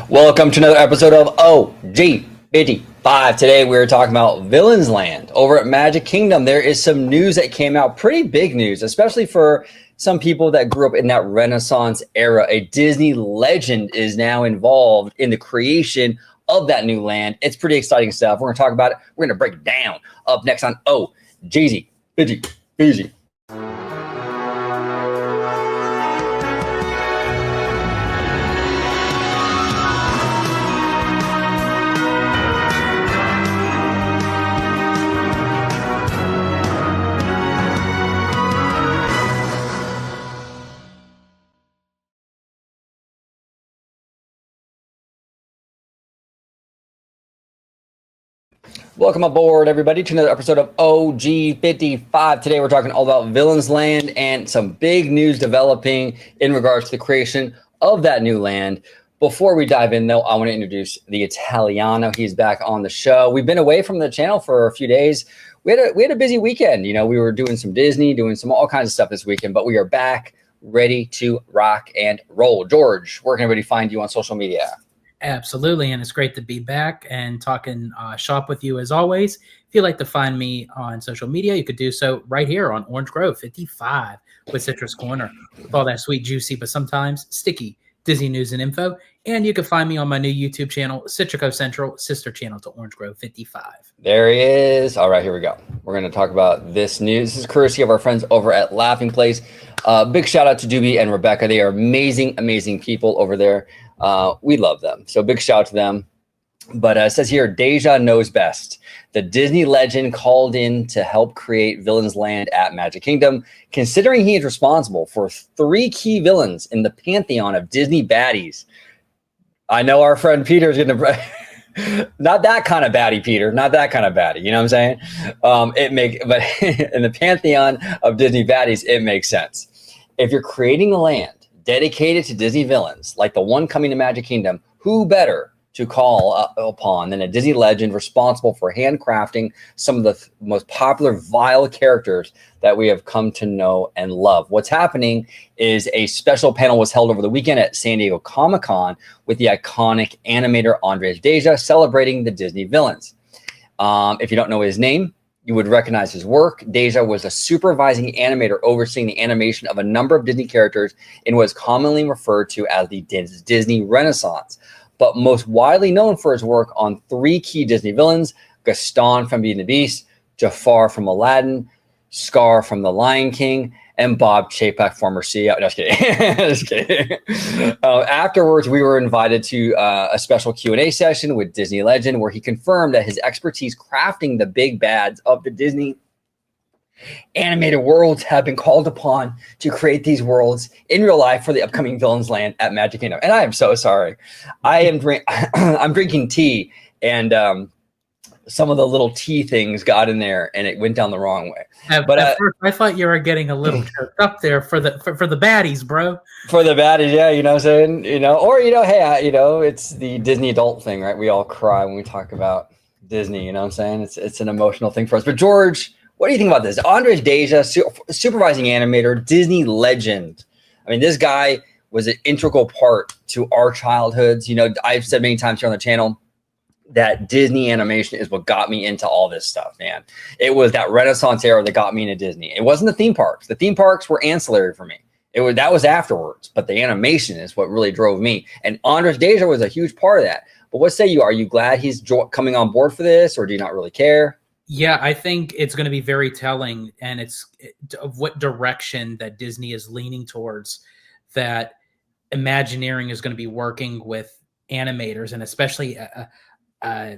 Welcome to another episode of OG55. Today we're talking about Villains Land over at Magic Kingdom. There is some news that came out, pretty big news, especially for some people that grew up in that Renaissance era. A Disney legend is now involved in the creation of that new land. It's pretty exciting stuff. We're going to talk about it. We're going to break it down. Up next on OG55. Welcome aboard, everybody, to another episode of OG55. Today, we're talking all about Villains Land and some big news developing in regards to the creation of that new land. Before we dive in, though, I want to introduce the Italiano. He's back on the show. We've been away from the channel for a few days. We had a busy weekend. You know, we were doing some Disney, doing some all kinds of stuff this weekend, but we are back, ready to rock and roll. George, where can everybody find you on social media? Absolutely, and it's great to be back and talking shop with you as always. If you'd like to find me on social media, you could do so right here on Orange Grove 55 with Citrus Corner, with all that sweet, juicy, but sometimes sticky Disney news and info. And you can find me on my new YouTube channel, Citrico Central, sister channel to Orange Grove 55. There he is. All right, here we go. We're going to talk about this news. This is courtesy of our friends over at Laughing Place. Big shout out to Doobie and Rebecca. They are amazing, amazing people over there. We love them. So big shout out to them. But it says here, Deja knows best. The Disney legend called in to help create Villains Land at Magic Kingdom, considering he is responsible for 3 key villains in the pantheon of Disney baddies. I know our friend Peter is going to... Not that kind of baddie, Peter. Not that kind of baddie. You know what I'm saying? But in the pantheon of Disney baddies, it makes sense. If you're creating a land dedicated to Disney villains, like the one coming to Magic Kingdom, who better to call upon than a Disney legend responsible for handcrafting some of the most popular vile characters that we have come to know and love. What's happening is a special panel was held over the weekend at San Diego Comic-Con with the iconic animator Andreas Deja celebrating the Disney villains. If you don't know his name, you would recognize his work. Deja was a supervising animator overseeing the animation of a number of Disney characters in what is commonly referred to as the Disney Renaissance, but most widely known for his work on 3 key Disney villains: Gaston from Beauty and the Beast, Jafar from Aladdin, Scar from The Lion King, and Bob Chapek, former CEO. No, just kidding. Just kidding. Afterwards, we were invited to a special Q&A session with Disney legend, where he confirmed that his expertise crafting the big bads of the Disney animated worlds have been called upon to create these worlds in real life for the upcoming Villains Land at Magic Kingdom. And I am so sorry. I'm drinking tea, and some of the little tea things got in there, and it went down the wrong way. But at first, I thought you were getting a little choked up there for the baddies, bro. For the baddies, yeah, you know what I'm saying? You know, or, you know, hey, you know, it's the Disney adult thing, right? We all cry when we talk about Disney, you know what I'm saying? It's an emotional thing for us. But George, what do you think about this? Andres Deja, supervising animator, Disney legend. I mean, this guy was an integral part to our childhoods. You know, I've said many times here on the channel that Disney animation is what got me into all this stuff, man. It was that Renaissance era that got me into Disney. It wasn't the theme parks. The theme parks were ancillary for me. That was afterwards, but the animation is what really drove me. And Andres Deja was a huge part of that. But what say you? Are you glad he's coming on board for this, or do you not really care? Yeah, I think it's going to be very telling, and it's of what direction that Disney is leaning towards, that Imagineering is going to be working with animators, and especially a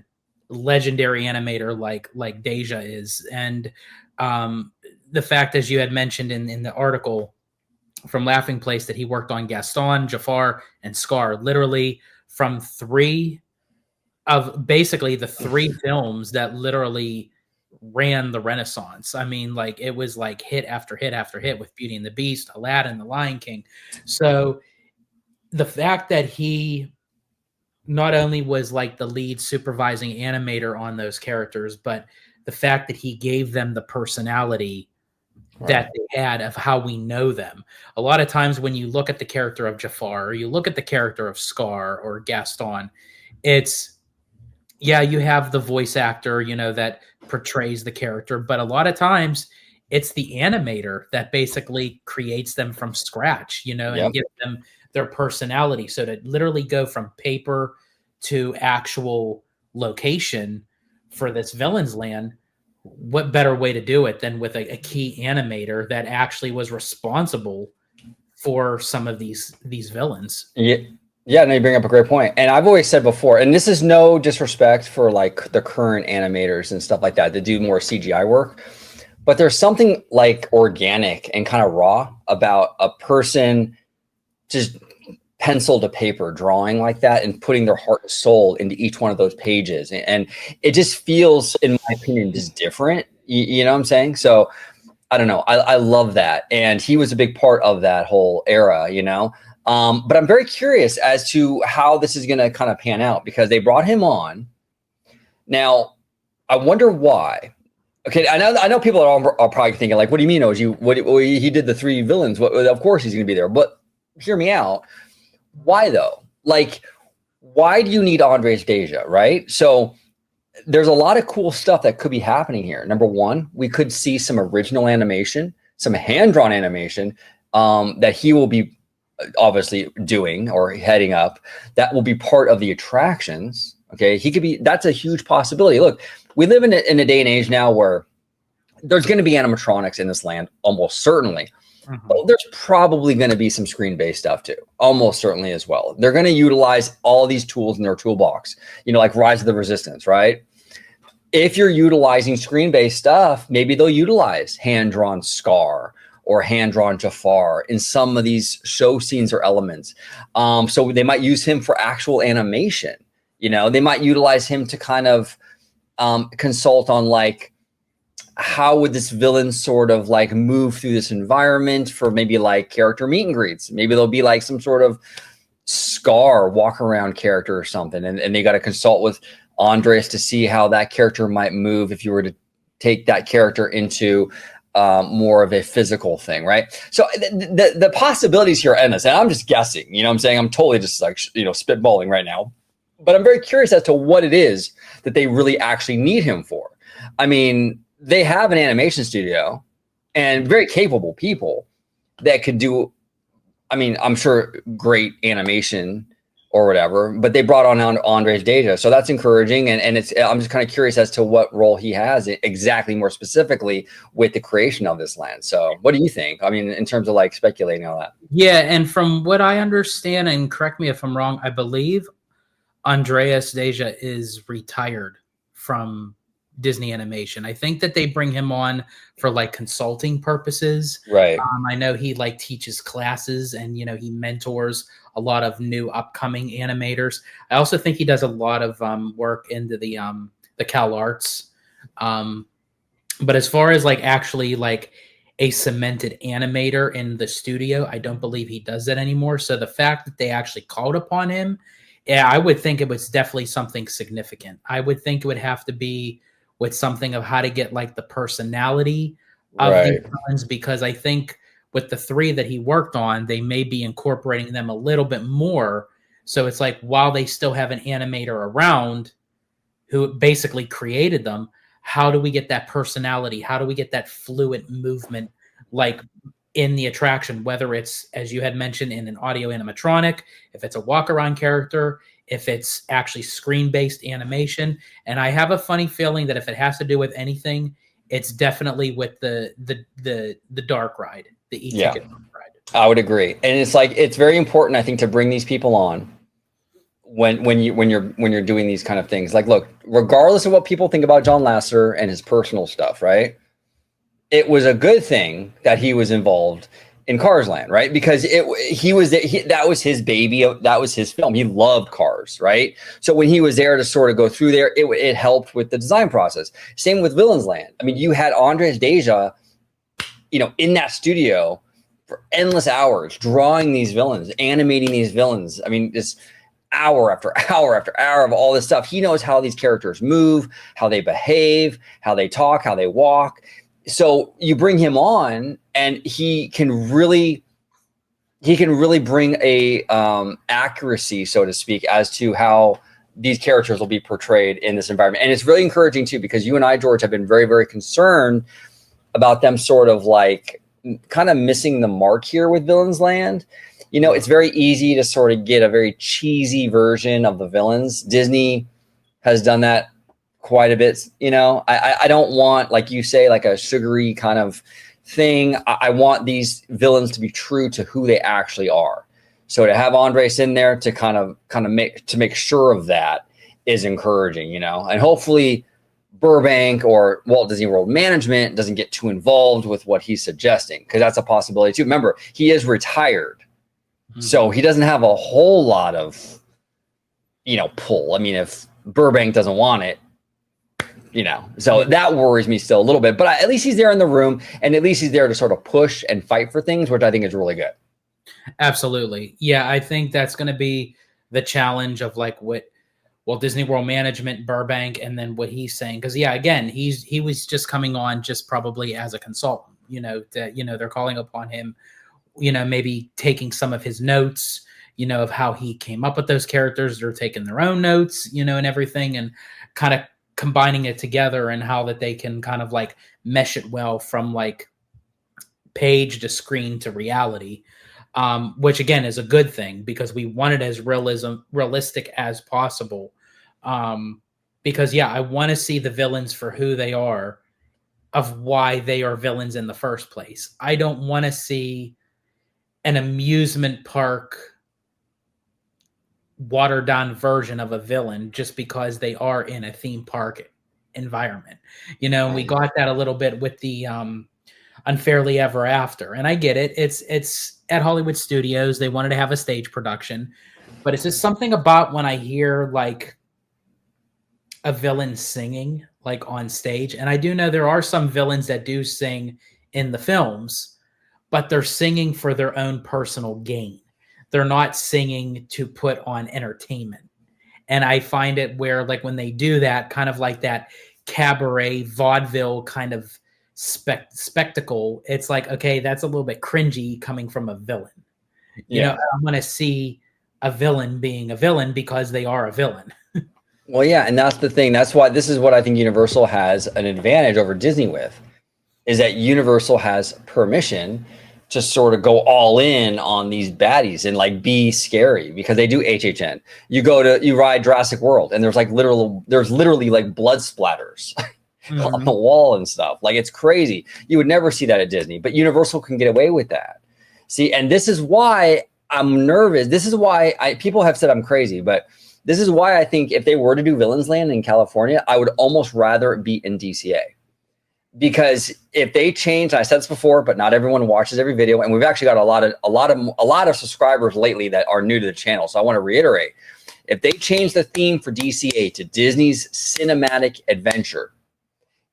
legendary animator like Deja is. And the fact, as you had mentioned in the article from Laughing Place, that he worked on Gaston, Jafar, and Scar, literally from 3 of basically the 3 films that literally ran the Renaissance. I mean, like, it was like hit after hit after hit with Beauty and the Beast, Aladdin, The Lion King. So the fact that he not only was like the lead supervising animator on those characters, but the fact that he gave them the personality that they had of how we know them. A lot of times when you look at the character of Jafar, or you look at the character of Scar or Gaston, it's, yeah, you have the voice actor, that portrays the character, but a lot of times it's the animator that basically creates them from scratch, and gives them their personality. So to literally go from paper to actual location for this villain's land, what better way to do it than with a key animator that actually was responsible for some of these villains? Yeah, no, you bring up a great point. And I've always said before, and this is no disrespect for like the current animators and stuff like that do more CGI work, but there's something like organic and kind of raw about a person just pencil to paper drawing like that and putting their heart and soul into each one of those pages. And it just feels, in my opinion, just different. You know what I'm saying? So I don't know. I love that. And he was a big part of that whole era, but I'm very curious as to how this is going to kind of pan out, because they brought him on. Now, I wonder why. Okay, I know people are probably thinking like, "What do you mean? He did the 3 villains? Of course he's going to be there." But hear me out. Why though? Like, why do you need Andreas Deja, right? So there's a lot of cool stuff that could be happening here. Number one, we could see some original animation, some hand-drawn animation that he will be obviously doing or heading up, that will be part of the attractions. Okay, that's a huge possibility. Look, we live in a day and age now where there's going to be animatronics in this land, almost certainly. But there's probably going to be some screen-based stuff too, almost certainly as well. They're going to utilize all these tools in their toolbox, like Rise of the Resistance, right? If you're utilizing screen-based stuff, maybe they'll utilize hand-drawn Scar or hand-drawn Jafar in some of these show scenes or elements. So they might use him for actual animation. They might utilize him to kind of consult on like, how would this villain sort of like move through this environment for maybe like character meet and greets. Maybe there'll be like some sort of Scar walk around character or something. And they got to consult with Andreas to see how that character might move if you were to take that character into more of a physical thing, right? So the possibilities here are endless, and I'm just guessing. I'm saying I'm totally just like spitballing right now, but I'm very curious as to what it is that they really actually need him for. I mean, they have an animation studio and very capable people that could do, I mean, I'm sure great animation or whatever, but they brought on Andreas Deja. So that's encouraging. And I'm just kind of curious as to what role he has exactly, more specifically with the creation of this land. So what do you think? I mean, in terms of like speculating all that. Yeah. And from what I understand, and correct me if I'm wrong, I believe Andreas Deja is retired from Disney Animation. I think that they bring him on for like consulting purposes. Right. I know he like teaches classes and he mentors a lot of new upcoming animators. I also think he does a lot of work into the Cal Arts. But as far as like actually like a cemented animator in the studio, I don't believe he does that anymore. So the fact that they actually called upon him, yeah, I would think it was definitely something significant. I would think it would have to be with something of how to get like the personality of these villains, because I think with the 3 that he worked on, they may be incorporating them a little bit more. So it's like, while they still have an animator around who basically created them, how do we get that personality? How do we get that fluid movement like in the attraction, whether it's, as you had mentioned, in an audio animatronic, if it's a walk-around character, if it's actually screen-based animation. And I have a funny feeling that if it has to do with anything, it's definitely with the dark ride, the e-ticket ride. I would agree. And it's like, it's very important, I think, to bring these people on when you're doing these kind of things. Like, look, regardless of what people think about John Lasseter and his personal stuff, right? It was a good thing that he was involved in Cars Land, right? Because that was his baby. That was his film. He loved cars, right? So when he was there to sort of go through there, it helped with the design process. Same with Villains Land. I mean, you had Andreas Deja, in that studio for endless hours, drawing these villains, animating these villains. I mean, just hour after hour after hour of all this stuff. He knows how these characters move, how they behave, how they talk, how they walk. So you bring him on, and he can really bring a accuracy, so to speak, as to how these characters will be portrayed in this environment. And it's really encouraging too, because you and I, George, have been very, very concerned about them sort of like kind of missing the mark here with Villains Land. You know, it's very easy to sort of get a very cheesy version of the villains. Disney has done that quite a bit. You know, I don't want, like you say, like a sugary kind of thing. I want these villains to be true to who they actually are. So to have Andres in there to kind of make sure of that is encouraging, you know, and hopefully Burbank or Walt Disney World management doesn't get too involved with what he's suggesting, because that's a possibility too. Remember, he is retired, so he doesn't have a whole lot of, you know, pull. I mean, if Burbank doesn't want it, you know, so that worries me still a little bit, but at least he's there in the room, and at least he's there to sort of push and fight for things, which I think is really good. Absolutely. Yeah, I think that's going to be the challenge of like what Disney World management, Burbank, and then what he's saying. Because yeah, again, he was just coming on just probably as a consultant. You know, that, you know, they're calling upon him, you know, maybe taking some of his notes, you know, of how he came up with those characters. They're taking their own notes, you know, and everything, and kind of combining it together, and how that they can kind of like mesh it well from like page to screen to reality. Which again is a good thing, because we want it as realistic as possible. Because yeah, I want to see the villains for who they are, of why they are villains in the first place. I don't want to see an amusement park watered down version of a villain just because they are in a theme park environment. You know, and we got that a little bit with the Unfairly Ever After. And I get it. It's at Hollywood Studios. They wanted to have a stage production. But it's just something about when I hear like a villain singing like on stage. And I do know there are some villains that do sing in the films, but they're singing for their own personal gain. They're not singing to put on entertainment. And I find it where like when they do that, kind of like that cabaret vaudeville kind of spectacle, it's like, okay, that's a little bit cringy coming from a villain. You know, I want to see a villain being a villain because they are a villain. Well, yeah, and that's the thing. That's why this is what I think Universal has an advantage over Disney with, is that Universal has permission to sort of go all in on these baddies and like be scary, because they do HHN. You ride Jurassic World, and there's literally like blood splatters on the wall and stuff. Like, it's crazy. You would never see that at Disney, but Universal can get away with that. See, and this is why I'm nervous. This is why people have said I'm crazy, but this is why I think if they were to do Villains Land in California, I would almost rather it be in DCA. Because if they change, and I said this before, but not everyone watches every video, and we've actually got a lot of subscribers lately that are new to the channel. So I want to reiterate, if they change the theme for DCA to Disney's Cinematic Adventure,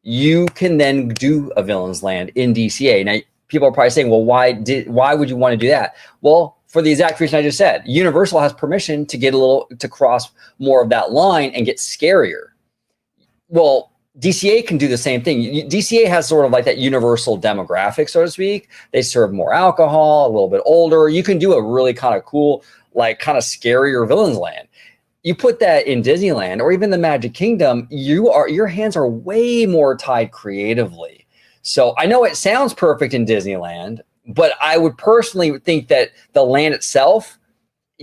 you can then do a Villains Land in DCA. Now, people are probably saying, well, why would you want to do that? Well, for the exact reason I just said, Universal has permission to cross more of that line and get scarier. Well, DCA can do the same thing. DCA has sort of like that universal demographic, so to speak. They serve more alcohol, a little bit older. You can do a really kind of cool, like kind of scarier Villains Land. You put that in Disneyland or even the Magic Kingdom, your hands are way more tied creatively. So I know it sounds perfect in Disneyland, but I would personally think that the land itself,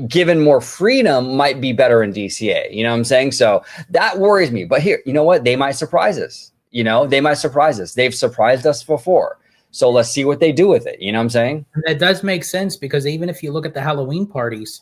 given more freedom, might be better in DCA. You know what I'm saying? So that worries me. But here, you know what? They might surprise us. You know, they might surprise us. They've surprised us before. So let's see what they do with it. You know what I'm saying? That does make sense, because even if you look at the Halloween parties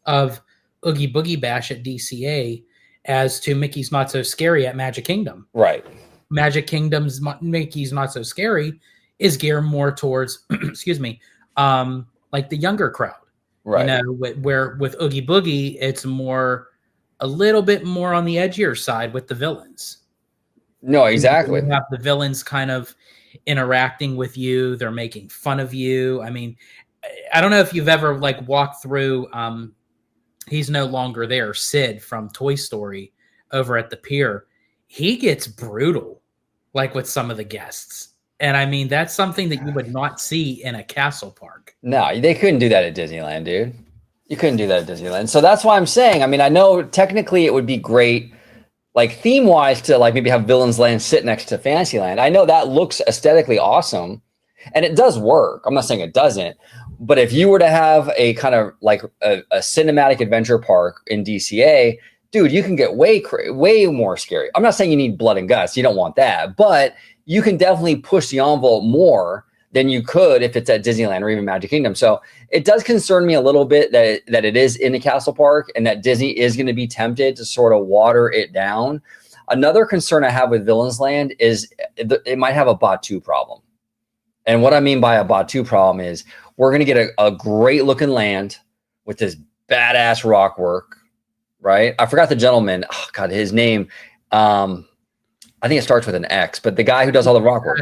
of Oogie Boogie Bash at DCA as to Mickey's Not So Scary at Magic Kingdom. Right. Magic Kingdom's Mickey's Not So Scary is geared more towards, excuse me, like the younger crowd. Right. You know, where with Oogie Boogie, it's a little bit more on the edgier side with the villains. No, exactly. You have the villains kind of interacting with you. They're making fun of you. I mean, I don't know if you've ever like walked through, he's no longer there, Sid from Toy Story over at the pier. He gets brutal, like with some of the guests. And I mean, that's something that you would not see in a castle park. No, they couldn't do that at Disneyland, dude. You couldn't do that at Disneyland. So that's why I'm saying, I mean, I know technically it would be great, like theme wise, to like maybe have Villains Land sit next to Fantasyland. I know that looks aesthetically awesome and it does work. I'm not saying it doesn't, but if you were to have a kind of like a cinematic adventure park in DCA, dude, you can get way more scary. I'm not saying you need blood and guts. You don't want that, but you can definitely push the envelope more than you could if it's at Disneyland or even Magic Kingdom. So it does concern me a little bit that it is in a castle park and that Disney is going to be tempted to sort of water it down. Another concern I have with Villains Land is it might have a Batu problem. And what I mean by a Batu problem is we're going to get a great looking land with this badass rock work, right? I forgot the gentleman. Oh, God, his name. I think it starts with an X, but the guy who does all the rock work.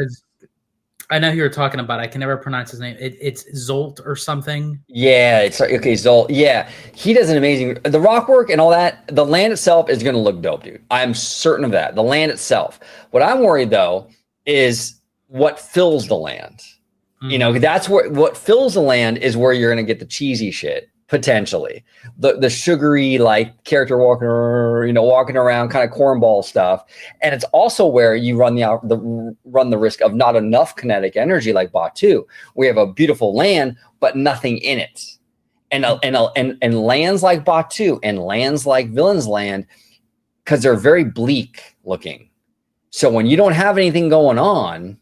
I know who you're talking about. I can never pronounce his name. It's Zolt or something. Yeah, it's okay. Zolt. Yeah, he does an amazing the rock work and all that. The land itself is going to look dope, dude. I'm certain of that. The land itself. What I'm worried though is what fills the land. You know, that's what fills the land is where you're going to get the cheesy shit potentially, the sugary like character walking around kind of cornball stuff, and it's also where you run the risk of not enough kinetic energy like Batu. We have a beautiful land but nothing in it, and lands like Batu and lands like Villains Land, because they're very bleak looking. So when you don't have anything going on,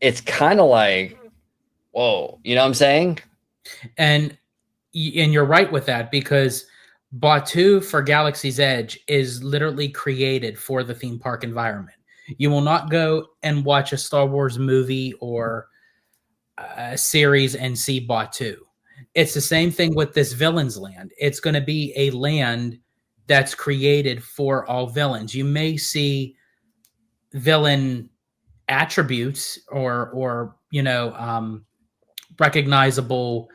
it's kind of like, whoa, you know what I'm saying? And you're right with that, because Batu for Galaxy's Edge is literally created for the theme park environment. You will not go and watch a Star Wars movie or a series and see Batu. It's the same thing with this Villains Land. It's going to be a land that's created for all villains. You may see villain attributes or recognizable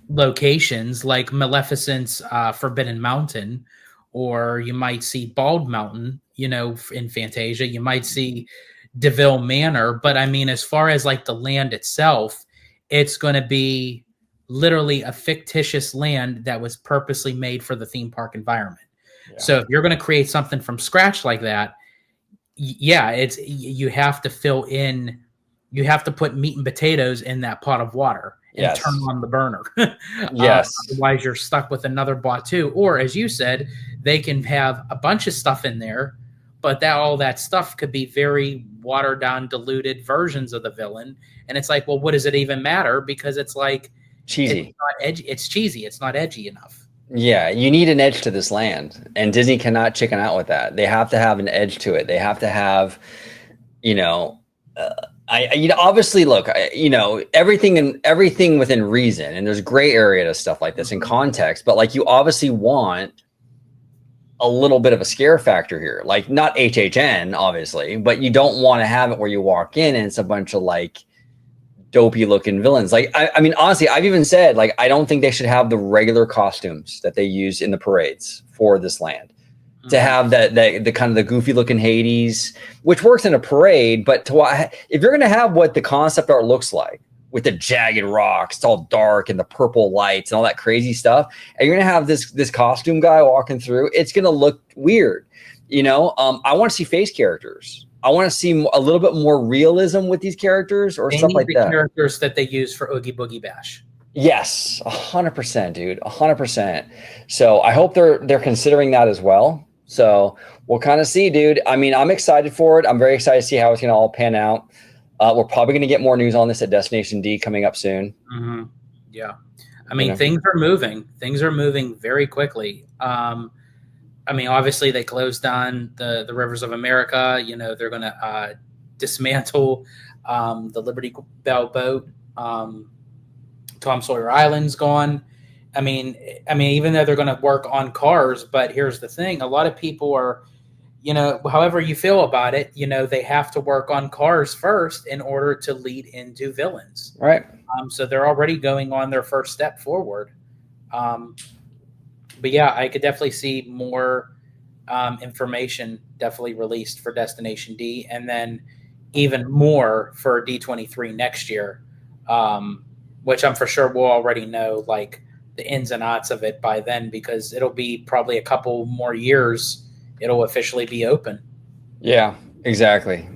locations like Maleficent's Forbidden Mountain, or you might see Bald Mountain, in Fantasia. You might see DeVille Manor, but I mean, as far as like the land itself, it's going to be literally a fictitious land that was purposely made for the theme park environment. Yeah. So if you're going to create something from scratch like that, you have to fill in. You have to put meat and potatoes in that pot of water and turn on the burner. Yes. Otherwise, you're stuck with another Batu. Or, as you said, they can have a bunch of stuff in there, but all that stuff could be very watered down, diluted versions of the villain. And it's like, well, what does it even matter? Because it's like cheesy. It's not edgy. It's cheesy. It's not edgy enough. Yeah, you need an edge to this land, and Disney cannot chicken out with that. They have to have an edge to it. They have to have, obviously look, everything within reason, and there's gray area to stuff like this in context, but like you obviously want a little bit of a scare factor here, like not HHN obviously, but you don't want to have it where you walk in and it's a bunch of like dopey looking villains. Like, I mean, honestly, I've even said, like, I don't think they should have the regular costumes that they use in the parades for this land. To have the kind of the goofy looking Hades, which works in a parade, but if you're going to have what the concept art looks like with the jagged rocks, it's all dark and the purple lights and all that crazy stuff, and you're going to have this costume guy walking through, it's going to look weird. I want to see face characters. I want to see a little bit more realism with these characters or stuff like that. Characters that they use for Oogie Boogie Bash. Yes, 100%, dude, 100%. So I hope they're considering that as well. So we'll kind of see, dude. I mean, I'm excited for it. I'm very excited to see how it's going to all pan out. We're probably going to get more news on this at Destination D coming up soon. Mm-hmm. Yeah. I mean, things are moving. Things are moving very quickly. I mean, obviously they closed down the Rivers of America. They're going to dismantle the Liberty Bell boat. Tom Sawyer Island's gone. I mean, even though they're going to work on cars, but here's the thing: a lot of people are, however you feel about it, they have to work on cars first in order to lead into villains. Right. So they're already going on their first step forward. But yeah, I could definitely see more information definitely released for Destination D. And then, even more for D23 next year, which I'm for sure we'll already know like the ins and outs of it by then, because it'll be probably a couple more years it'll officially be open. Yeah, exactly.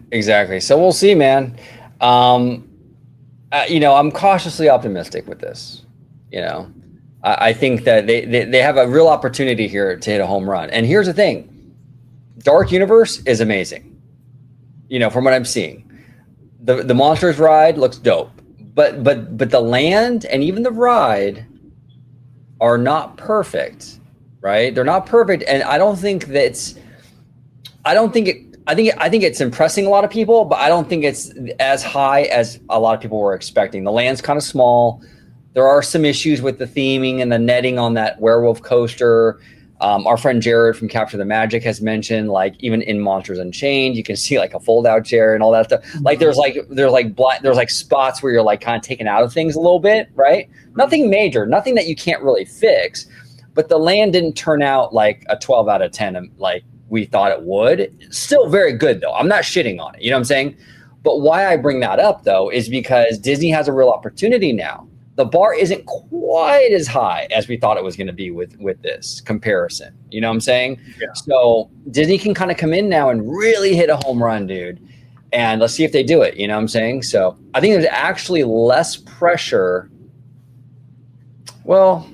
So we'll see, man. Um, I'm cautiously optimistic with this. You know, I think that they have a real opportunity here to hit a home run. And here's the thing: Dark Universe is amazing. From what I'm seeing, the Monsters ride looks dope, but the land and even the ride are not perfect, right? They're not perfect, and I don't think that's. I don't think it. I think it's impressing a lot of people, but I don't think it's as high as a lot of people were expecting. The land's kind of small. There are some issues with the theming and the netting on that werewolf coaster. Our friend Jared from Capture the Magic has mentioned, like, even in Monsters Unchained, you can see like a fold-out chair and all that stuff. Like there's spots where you're like kind of taken out of things a little bit, right? Nothing major, nothing that you can't really fix. But the land didn't turn out like a 12 out of 10, like we thought it would. Still very good though. I'm not shitting on it. You know what I'm saying? But why I bring that up though is because Disney has a real opportunity now. The bar isn't quite as high as we thought it was going to be with this comparison. You know what I'm saying? Yeah. So Disney can kind of come in now and really hit a home run, dude. And let's see if they do it. You know what I'm saying? So I think there's actually less pressure. Well,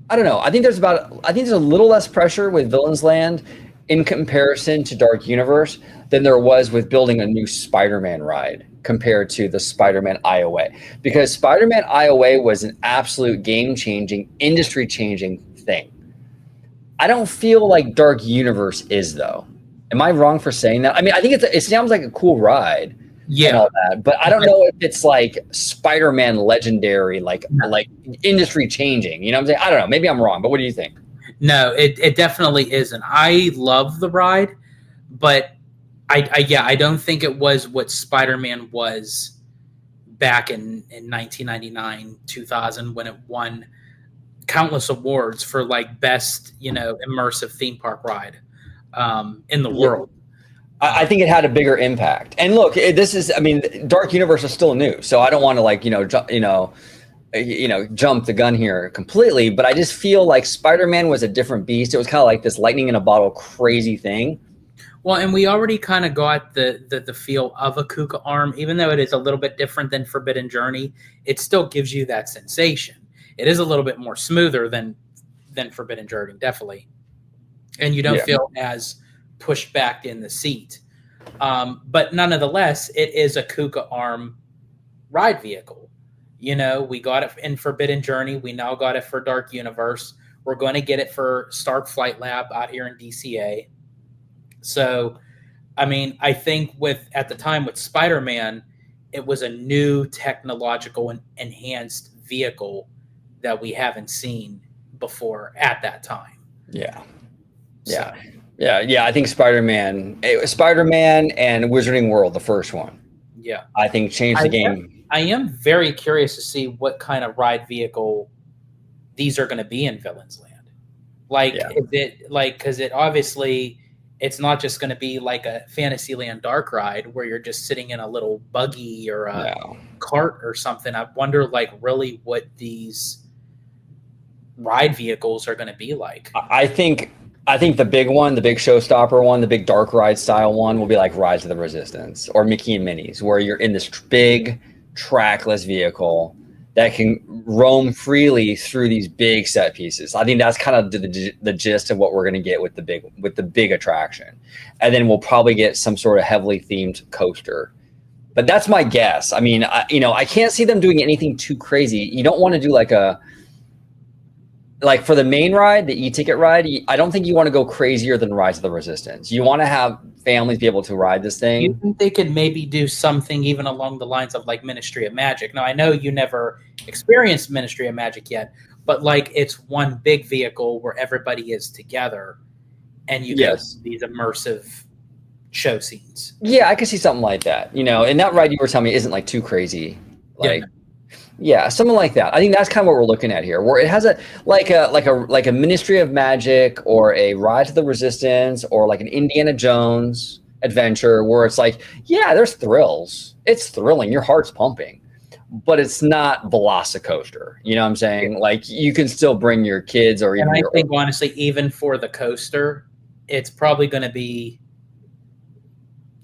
I don't know. I think there's a little less pressure with Villains Land in comparison to Dark Universe than there was with building a new Spider-Man ride compared to the Spider-Man IOA. Because Spider-Man IOA was an absolute game-changing, industry-changing thing. I don't feel like Dark Universe is, though. Am I wrong for saying that? I mean, I think it sounds like a cool ride. Yeah. And all that, but I don't know if it's like Spider-Man legendary, like industry changing. You know what I'm saying? I don't know. Maybe I'm wrong, but what do you think? No, it definitely isn't. I love the ride, but I don't think it was what Spider-Man was back in 1999, 2000, when it won countless awards for like best, immersive theme park ride in the world. I think it had a bigger impact. And look, Dark Universe is still new, so I don't want to jump the gun here completely. But I just feel like Spider-Man was a different beast. It was kind of like this lightning in a bottle, crazy thing. Well, and we already kind of got the feel of a Kuka arm, even though it is a little bit different than Forbidden Journey. It still gives you that sensation. It is a little bit more smoother than Forbidden Journey, definitely, and you don't feel as pushed back in the seat. But nonetheless, it is a Kuka arm ride vehicle. We got it in Forbidden Journey. We now got it for Dark Universe. We're going to get it for Stark Flight Lab out here in DCA. So, I mean, I think at the time with Spider-Man, it was a new technological and enhanced vehicle that we haven't seen before at that time. Yeah. Yeah. So. Yeah. I think Spider-Man and Wizarding World, the first one. Yeah. I think changed the game. I am very curious to see what kind of ride vehicle these are going to be in Villains Land. Because it obviously, it's not just going to be like a Fantasyland dark ride where you're just sitting in a little buggy or a cart or something. I wonder, really what these ride vehicles are going to be like. I think the big one, the big showstopper one, the big dark ride style one will be like Rise of the Resistance or Mickey and Minnie's, where you're in this big trackless vehicle that can roam freely through these big set pieces. I think that's kind of the gist of what we're going to get with the big attraction. And then we'll probably get some sort of heavily themed coaster. But that's my guess. I mean, I can't see them doing anything too crazy. You don't want to do like for the main ride, the e-ticket ride, I don't think you want to go crazier than Rise of the Resistance. You want to have families be able to ride this thing. You think they could maybe do something even along the lines of like Ministry of Magic? Now, I know you never experienced Ministry of Magic yet, but it's one big vehicle where everybody is together and you get these immersive show scenes. Yeah, I could see something like that. And that ride you were telling me isn't like too crazy. Yeah, something like that. I think that's kind of what we're looking at here, where it has a Ministry of Magic or a Rise of the Resistance or like an Indiana Jones adventure where it's like, yeah, there's thrills. It's thrilling. Your heart's pumping, but it's not Velocicoaster. You know what I'm saying? Like you can still bring your kids or even And I your think honestly, even for the coaster, it's probably going to be,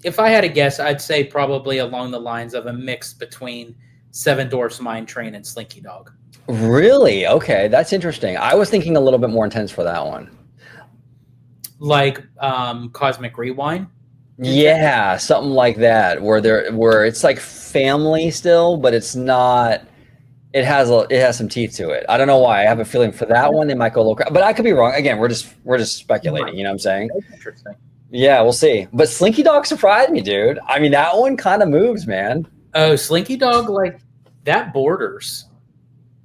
if I had to guess, I'd say probably along the lines of a mix between Seven Dwarfs Mine Train and Slinky Dog. Really? Okay, that's interesting. I was thinking a little bit more intense for that one. Like Cosmic Rewind. Yeah, something like that, where it's like family still, but it's not. It has some teeth to it. I don't know why. I have a feeling for that one they might go a little, but I could be wrong. Again, we're just speculating. You know what I'm saying? That's interesting. Yeah, we'll see. But Slinky Dog surprised me, dude. I mean, that one kind of moves, man. Oh, Slinky Dog, like that borders.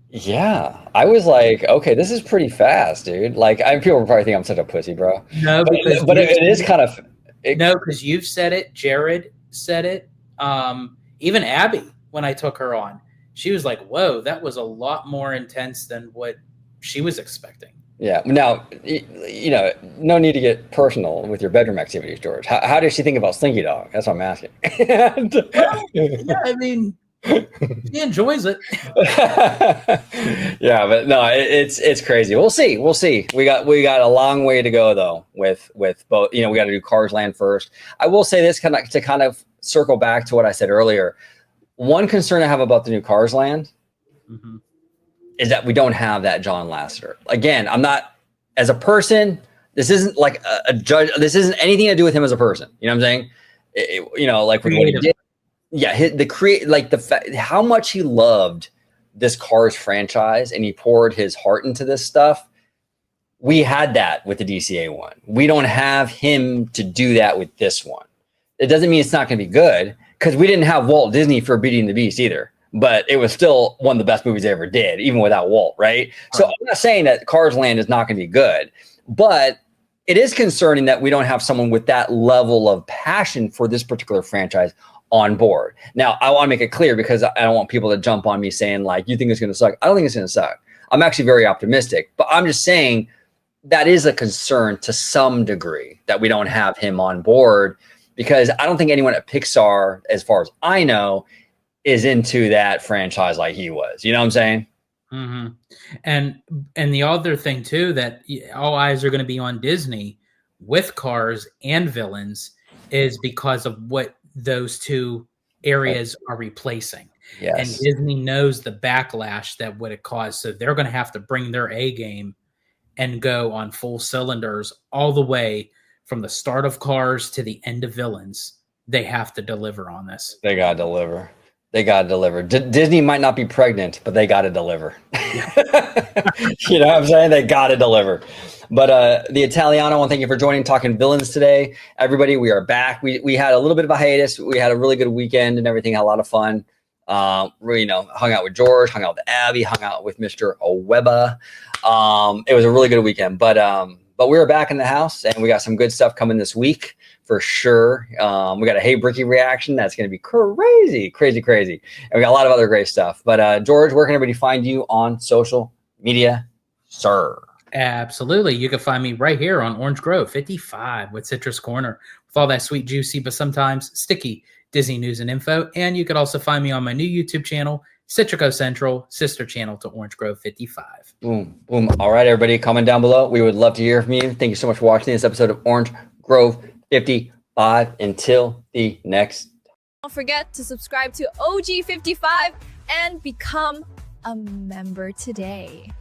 Yeah, I was like, okay, this is pretty fast, dude. Like, people probably think I'm such a pussy, bro. No, because But it is kind of. No, because you've said it. Jared said it. Even Abby, when I took her on, she was like, "Whoa, that was a lot more intense than what she was expecting." Yeah. Now, you know, no need to get personal with your bedroom activities, George. How does she think about Slinky Dog? That's what I'm asking. Well, yeah, I mean, she enjoys it. Yeah, but no, it's crazy. We'll see. We'll see. We got a long way to go though with both. You know, we got to do Cars Land first. I will say this to kind of circle back to what I said earlier. One concern I have about the new Cars Land is that we don't have that John Lasseter. Again, I'm not, as a person, this isn't like a judge. This isn't anything to do with him as a person. You know what I'm saying? You know, like with what he did. Yeah, how much he loved this Cars franchise and he poured his heart into this stuff. We had that with the DCA one. We don't have him to do that with this one. It doesn't mean it's not going to be good, because we didn't have Walt Disney for Beauty and the Beast either. But it was still one of the best movies they ever did, even without Walt, right? So I'm not saying that Cars Land is not going to be good, but it is concerning that we don't have someone with that level of passion for this particular franchise on board. Now, I want to make it clear, because I don't want people to jump on me saying, like, you think it's going to suck. I don't think it's going to suck. I'm actually very optimistic, but I'm just saying that is a concern to some degree that we don't have him on board, because I don't think anyone at Pixar, as far as I know, is into that franchise like he was. You know what I'm saying? Mm-hmm. And the other thing too, that all eyes are going to be on Disney with Cars and Villains, is because of what those two areas are replacing. Yes. And Disney knows the backlash that would it cause. So they're going to have to bring their A game and go on full cylinders all the way from the start of Cars to the end of Villains. They have to deliver on this. They got to deliver. They got to deliver. Disney might not be pregnant, but they got to deliver. You know what I'm saying? They got to deliver. But the Italiano, I want to thank you for joining, talking Villains today. Everybody, we are back. We had a little bit of a hiatus. We had a really good weekend and everything, had a lot of fun. Really, you know, hung out with George, hung out with Abby, hung out with Mr. Oweba. It was a really good weekend. But we're back in the house, and we got some good stuff coming this week for sure. We got a Hey Bricky reaction. That's going to be crazy. And we got a lot of other great stuff. But George, where can everybody find you on social media, sir? Absolutely. You can find me right here on Orange Grove 55 with Citrus Corner, with all that sweet, juicy, but sometimes sticky Disney news and info. And you could also find me on my new YouTube channel, Citrico Central, sister channel to Orange Grove 55. Boom, boom. All right, everybody, comment down below. We would love to hear from you. Thank you so much for watching this episode of Orange Grove 55. Until the next. Don't forget to subscribe to OG55 and become a member today.